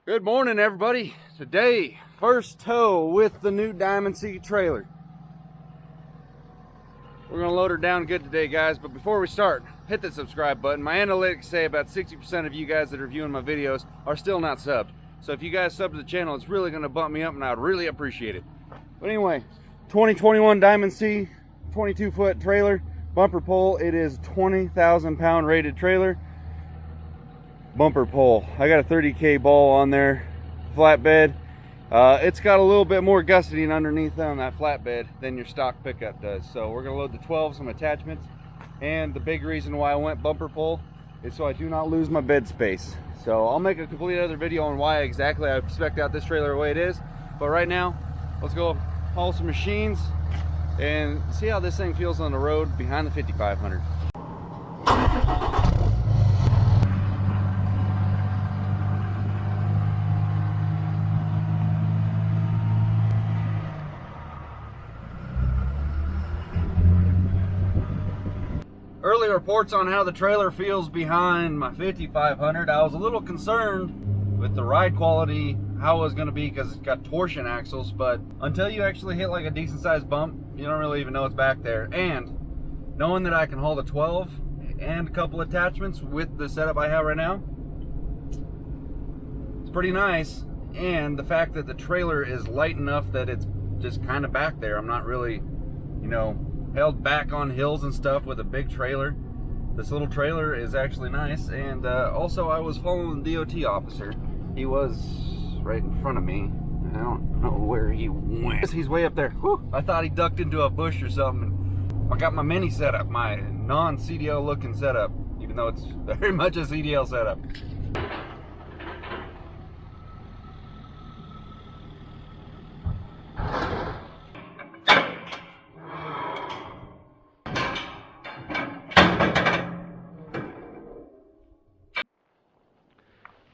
Good morning, everybody. Today, first tow with the new Diamond C trailer. We're gonna load her down good today, guys, but before we start, hit the subscribe button. My analytics say about 60% of you guys that are viewing my videos are still not subbed. So if you guys sub to the channel, it's really gonna bump me up and I'd really appreciate it. But anyway, 2021 Diamond C 22-foot trailer, bumper pole. It is 20,000 pound rated trailer. Bumper pole. I got a 30K ball on there, flatbed. It's got a little bit more gusseting underneath on that flatbed than your stock pickup does. So we're gonna load the 12, some attachments, and the big reason why I went bumper pole is so I do not lose my bed space. So I'll make a complete other video on why exactly I spec'd out this trailer the way it is. But right now, let's go haul some machines and see how this thing feels on the road behind the 5500. Early reports on how the trailer feels behind my 5500. I was a little concerned with the ride quality, how it was going to be, because it's got torsion axles, but until you actually hit like a decent sized bump, you don't really even know what's back there. And knowing that I can haul the 12 and a couple attachments with the setup I have right now, it's pretty nice. And the fact that the trailer is light enough that it's just kind of back there. I'm not really, you know, held back on hills and stuff with a big trailer. This little trailer is actually nice. And also, I was following the DOT officer. He was right in front of me. I don't know where he went. He's way up there. Whew. I thought he ducked into a bush or something. I got my mini setup, my non-CDL looking setup, even though it's very much a CDL setup.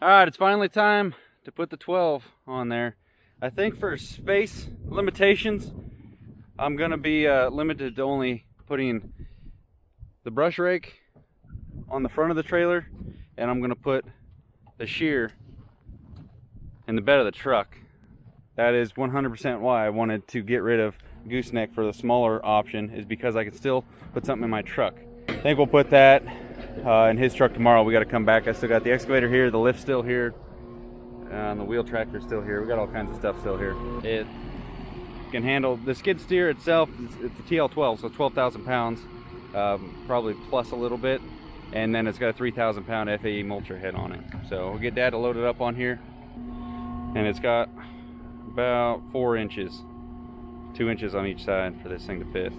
All right, it's finally time to put the 12 on there. I think for space limitations, I'm gonna be limited to only putting the brush rake on the front of the trailer, and I'm gonna put the shear in the bed of the truck. That is 100% why I wanted to get rid of gooseneck for the smaller option, is because I can still put something in my truck. I think we'll put that in his truck tomorrow. We got to come back. I still got the excavator here, the lift still here, and the wheel tractor still here. We got all kinds of stuff still here. It can handle the skid steer itself. It's a TL12, so 12,000 pounds, probably plus a little bit, and then it's got a 3,000 pound FAE mulcher head on it. So we'll get Dad to load it up on here, and it's got about 4 inches, 2 inches on each side for this thing to fit.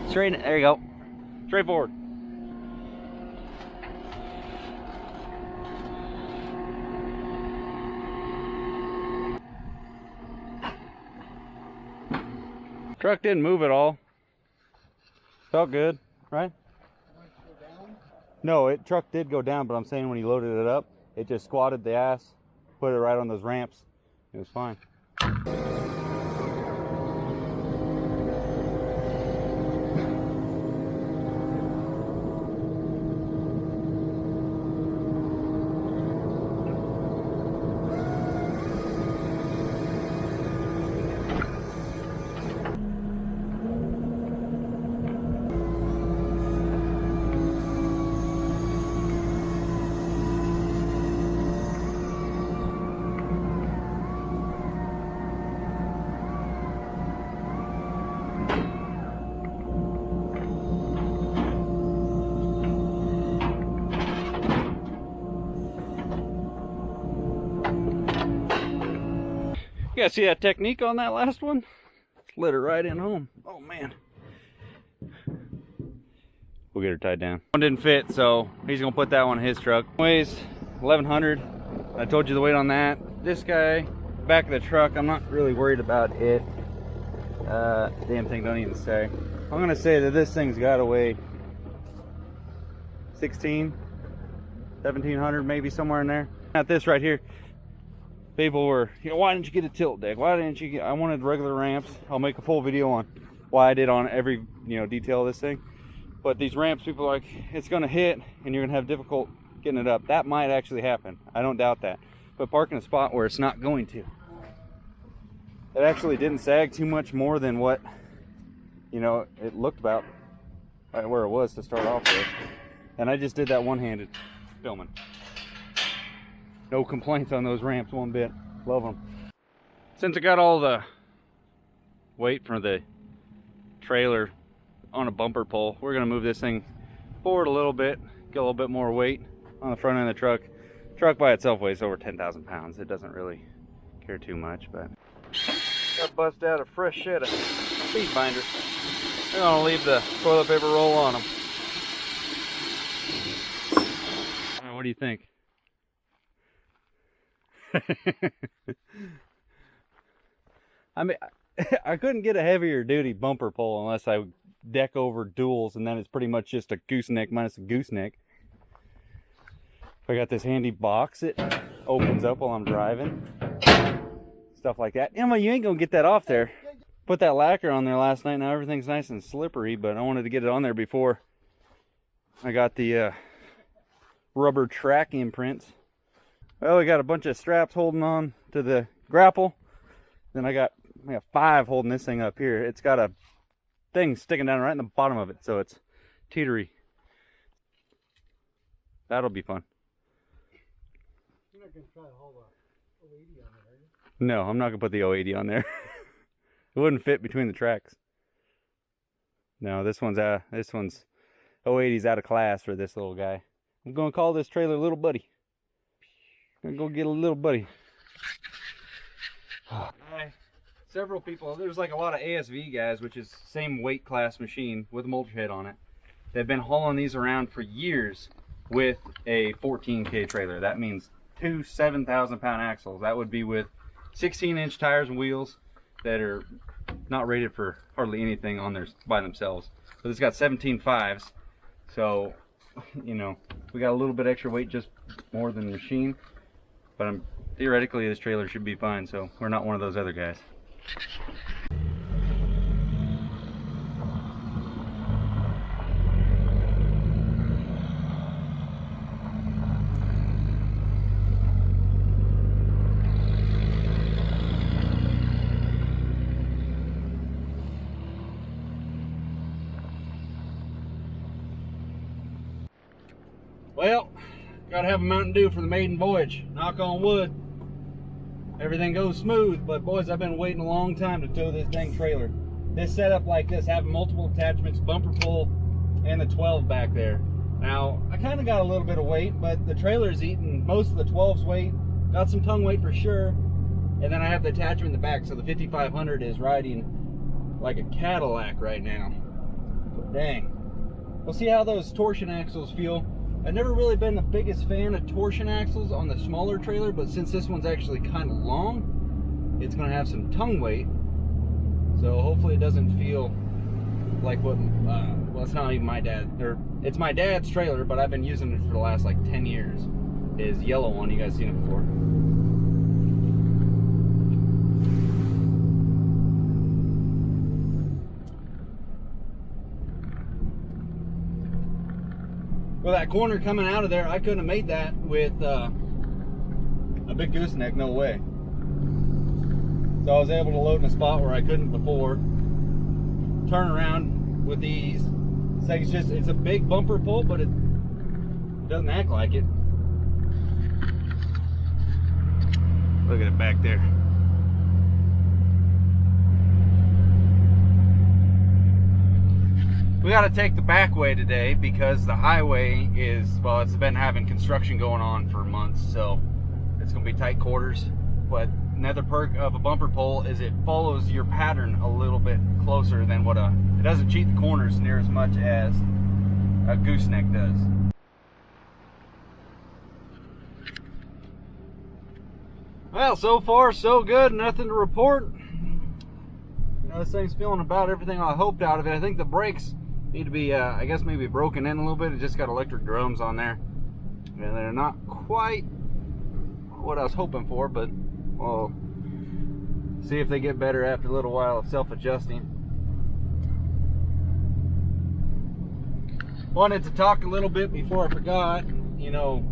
Straight, there you go. Straight forward. Truck didn't move at all. Felt good, right? No, truck did go down, but I'm saying when he loaded it up, it just squatted the ass, put it right on those ramps. It was fine. You guys see that technique on that last one? Slid her right in home. Oh man. We'll get her tied down. One didn't fit, so he's gonna put that one in his truck. Weighs 1,100. I told you the weight on that. This guy, back of the truck, I'm not really worried about it. Damn thing don't even say. I'm gonna say that this thing's gotta weigh 1,700 maybe, somewhere in there. Not this right here. people were, why didn't you get a tilt deck? Why didn't you get, I wanted regular ramps. I'll make a full video on why I did on every, detail of this thing. But these ramps, people are like, it's gonna hit and you're gonna have difficult getting it up. That might actually happen. I don't doubt that. But park in a spot where it's not going to. It actually didn't sag too much more than what, it looked about right where it was to start off with. And I just did that one-handed filming. No complaints on those ramps one bit. Love them. Since I got all the weight from the trailer on a bumper pole, we're gonna move this thing forward a little bit, get a little bit more weight on the front end of the truck. Truck by itself weighs over 10,000 pounds. It doesn't really care too much, but got to bust out a fresh set of speed binders. I'm gonna leave the toilet paper roll on them. What do you think? I mean, I couldn't get a heavier duty bumper pole unless I deck over duals, and then it's pretty much just a gooseneck minus a gooseneck. I got this handy box that opens up while I'm driving. Stuff like that. Emma, you ain't gonna get that off there. Put that lacquer on there last night. Now everything's nice and slippery, but I wanted to get it on there before I got the rubber track imprints. Well, we got a bunch of straps holding on to the grapple. Then I got 5 holding this thing up here. It's got a thing sticking down right in the bottom of it, so it's teetery. That'll be fun. You're not going to try to haul the 080 on there, are you? No, I'm not going to put the 080 on there. It wouldn't fit between the tracks. No, this one's 080's out of class for this little guy. I'm going to call this trailer Little Buddy. I'm going to go get a little buddy. Several people, there's like a lot of ASV guys, which is same weight class machine with a mulcher head on it. They've been hauling these around for years with a 14K trailer. That means 2 7,000-pound axles. That would be with 16-inch tires and wheels that are not rated for hardly anything on there by themselves. But it's got 17.5s, so we got a little bit extra weight, just more than the machine. But theoretically this trailer should be fine, so we're not one of those other guys. Well, gotta have a Mountain Dew for the maiden voyage. Knock on wood. Everything goes smooth, but boys, I've been waiting a long time to tow this dang trailer. This setup like this, having multiple attachments, bumper pull, and the 12 back there. Now, I kind of got a little bit of weight, but the trailer's eating most of the 12's weight. Got some tongue weight for sure. And then I have the attachment in the back, so the 5500 is riding like a Cadillac right now. But dang. We'll see how those torsion axles feel. I've never really been the biggest fan of torsion axles on the smaller trailer, but since this one's actually kind of long, it's going to have some tongue weight. So hopefully it doesn't feel like what, well, it's not even my dad, or it's my dad's trailer, but I've been using it for the last like 10 years. His yellow one, you guys seen it before. Well, that corner coming out of there, I couldn't have made that with a big gooseneck, no way. So I was able to load in a spot where I couldn't before. Turn around with these. It's a big bumper pull, but it doesn't act like it. Look at it back there. We got to take the back way today because the highway is, well, it's been having construction going on for months, so it's going to be tight quarters. But another perk of a bumper pole is it follows your pattern a little bit closer than what it doesn't cheat the corners near as much as a gooseneck does. Well, so far so good, nothing to report. This thing's feeling about everything I hoped out of it. I think the brakes need to be, I guess maybe broken in a little bit. It just got electric drums on there. And they're not quite what I was hoping for, but we'll see if they get better after a little while of self-adjusting. Wanted to talk a little bit before I forgot. You know,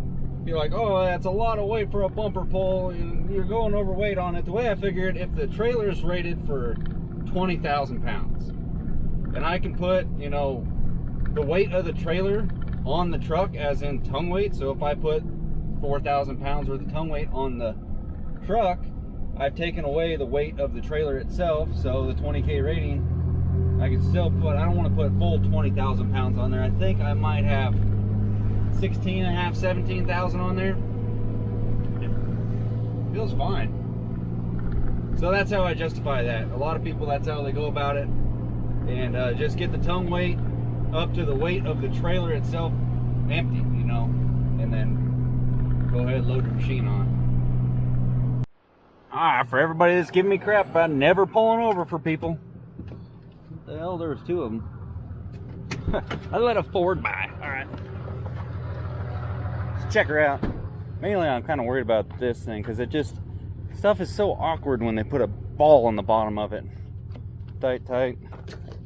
you're like, oh, that's a lot of weight for a bumper pull, and you're going overweight on it. The way I figured, if the trailer is rated for 20,000 pounds, and I can put, you know, the weight of the trailer on the truck as in tongue weight. So if I put 4,000 pounds worth of tongue weight on the truck, I've taken away the weight of the trailer itself. So the 20K rating, I can still put, I don't want to put full 20,000 pounds on there. I think I might have 16 and a half, 17,000 on there. It feels fine. So that's how I justify that. A lot of people, that's how they go about it. And just get the tongue weight up to the weight of the trailer itself empty, you know, and then go ahead and load your machine on. Alright, for everybody that's giving me crap about never pulling over for people. What the hell, there's two of them. I let a Ford by. Alright. Let's check her out. Mainly I'm kind of worried about this thing because it just, stuff is so awkward when they put a ball on the bottom of it. Tight, tight,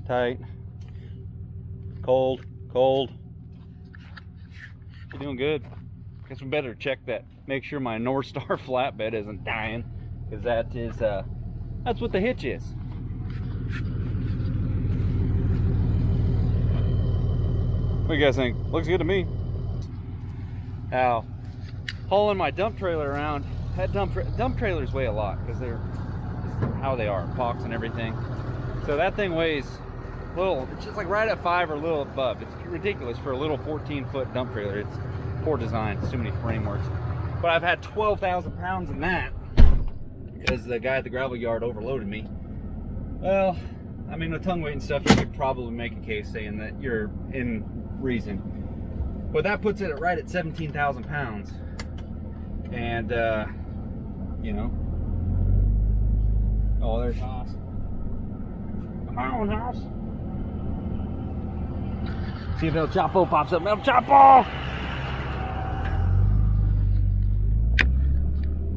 tight. Cold, cold. You're doing good. Guess we better check that. Make sure my North Star flatbed isn't dying, because that is that's what the hitch is. What do you guys think? Looks good to me. Now, hauling my dump trailer around. That dump trailers weigh a lot because they're just how they are, box and everything. So that thing weighs little, it's just like right at 5 or a little above. It's ridiculous for a little 14-foot dump trailer. It's poor design, it's too many frameworks. But I've had 12,000 pounds in that because the guy at the gravel yard overloaded me. Well, I mean, with tongue weight and stuff, you could probably make a case saying that you're in reason. But that puts it right at 17,000 pounds. And, you know. Oh, there's Haas. Come on, Haas. See if El Chapo pops up. El Chapo!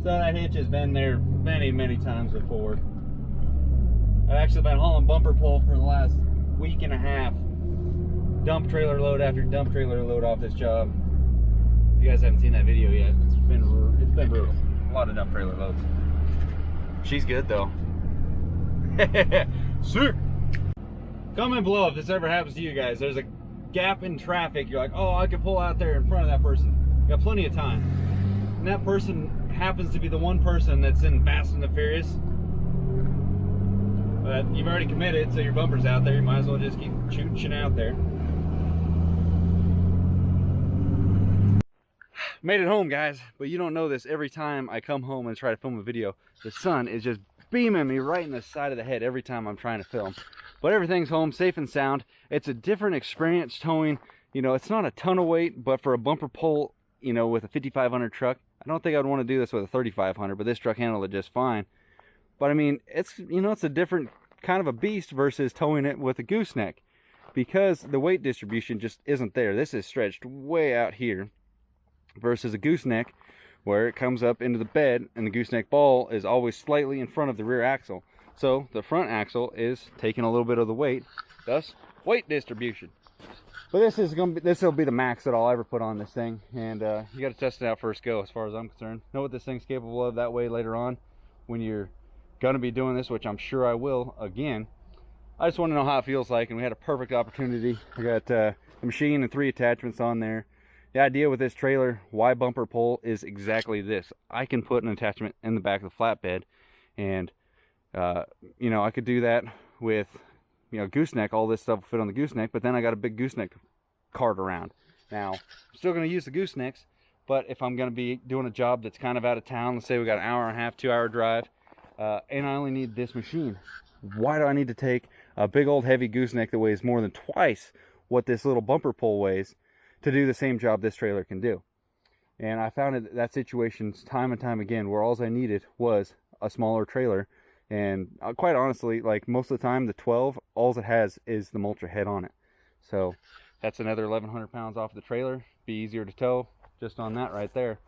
So that hitch has been there many, many times before. I've actually been hauling bumper pull for the last week and a half. Dump trailer load after dump trailer load off this job. If you guys haven't seen that video yet, it's been brutal. A lot of dump trailer loads. She's good though. Sick! Comment below if this ever happens to you guys. There's a gap in traffic. You're like, oh, I could pull out there in front of that person. You got plenty of time. And that person happens to be the one person that's in Fast and the Furious. But you've already committed, so your bumper's out there. You might as well just keep shooting out there. Made it home, guys, but you don't know this. Every time I come home and try to film a video, the sun is just beaming me right in the side of the head every time I'm trying to film. But everything's home safe and sound. It's a different experience towing. You know, it's not a ton of weight, but for a bumper pull, you know, with a 5500 truck, I don't think I'd want to do this with a 3500, but this truck handled it just fine. But I mean, it's, you know, it's a different kind of a beast versus towing it with a gooseneck, because the weight distribution just isn't there. This is stretched way out here versus a gooseneck where it comes up into the bed, and the gooseneck ball is always slightly in front of the rear axle. So the front axle is taking a little bit of the weight, thus weight distribution. But this will be the max that I'll ever put on this thing, and you got to test it out first go, as far as I'm concerned. Know what this thing's capable of. That way later on, when you're gonna be doing this, which I'm sure I will again, I just want to know how it feels like. And we had a perfect opportunity. I got the machine and 3 attachments on there. The idea with this trailer, why bumper pull, is exactly this. I can put an attachment in the back of the flatbed, and you know, I could do that with, you know, gooseneck. All this stuff will fit on the gooseneck, but then I got a big gooseneck cart around. Now, I'm still going to use the goosenecks, but if I'm going to be doing a job that's kind of out of town, let's say we got an hour and a half, 2-hour drive, and I only need this machine, why do I need to take a big old heavy gooseneck that weighs more than twice what this little bumper pull weighs to do the same job this trailer can do? And I found that situations time and time again where all I needed was a smaller trailer. And quite honestly, like most of the time, the 12, all it has is the mulcher head on it. So that's another 1,100 pounds off the trailer. Be easier to tow just on that right there.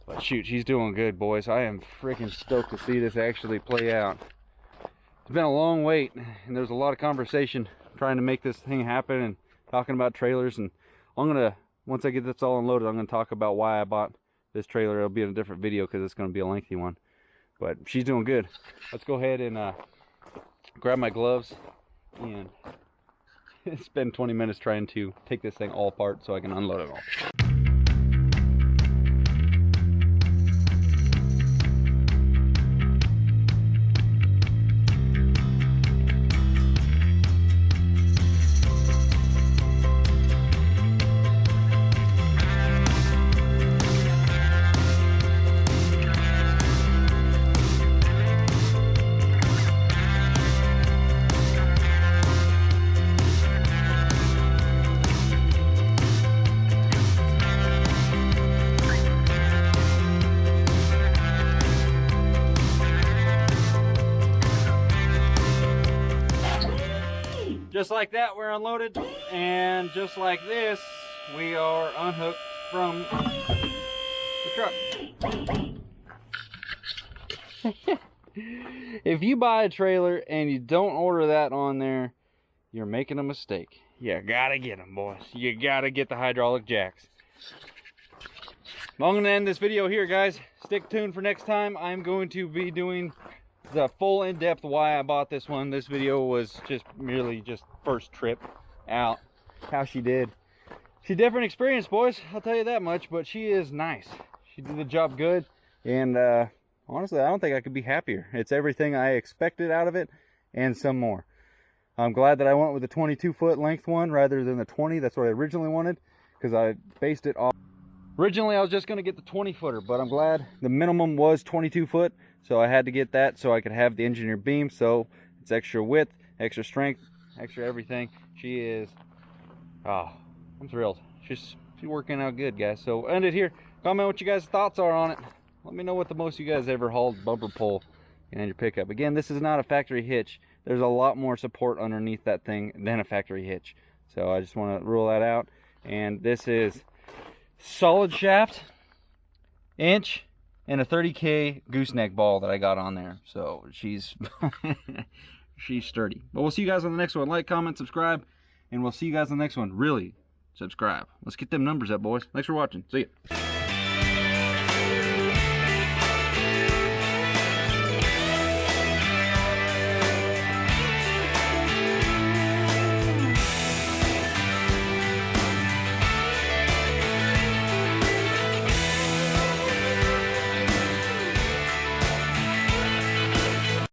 But shoot, she's doing good, boys. I am freaking stoked to see this actually play out. It's been a long wait, and there's a lot of conversation trying to make this thing happen and talking about trailers. And I'm gonna, once I get this all unloaded, I'm gonna talk about why I bought this trailer. It'll be in a different video because it's gonna be a lengthy one. But she's doing good. Let's go ahead and grab my gloves and spend 20 minutes trying to take this thing all apart so I can unload it all. Just like that, we're unloaded, and just like this, we are unhooked from the truck. If you buy a trailer and you don't order that on there, you're making a mistake. You gotta get them, boys. You gotta get the hydraulic jacks. I'm gonna end this video here, guys. Stick tuned for next time. I'm going to be doing the full in-depth why I bought this one. This video was just merely just first trip out, how she did. She's a different experience, boys, I'll tell you that much, but she is nice. She did the job good, and honestly, I don't think I could be happier. It's everything I expected out of it and some more. I'm glad that I went with the 22-foot length one rather than the 20. That's what I originally wanted, because I based it off. Originally, I was just going to get the 20-footer, but I'm glad the minimum was 22 foot, so I had to get that so I could have the engineered beam, so it's extra width, extra strength, extra everything. She is, oh, I'm thrilled. She's working out good, guys. So end it here. Comment what you guys' thoughts are on it. Let me know what the most you guys ever hauled bumper pull in your pickup. Again, this is not a factory hitch. There's a lot more support underneath that thing than a factory hitch. So I just want to rule that out. And this is solid shaft, inch, and a 30K gooseneck ball that I got on there. So she's she's sturdy. But we'll see you guys on the next one. Like, comment, subscribe, and we'll see you guys on the next one. Really subscribe. Let's get them numbers up, boys. Thanks for watching. See ya.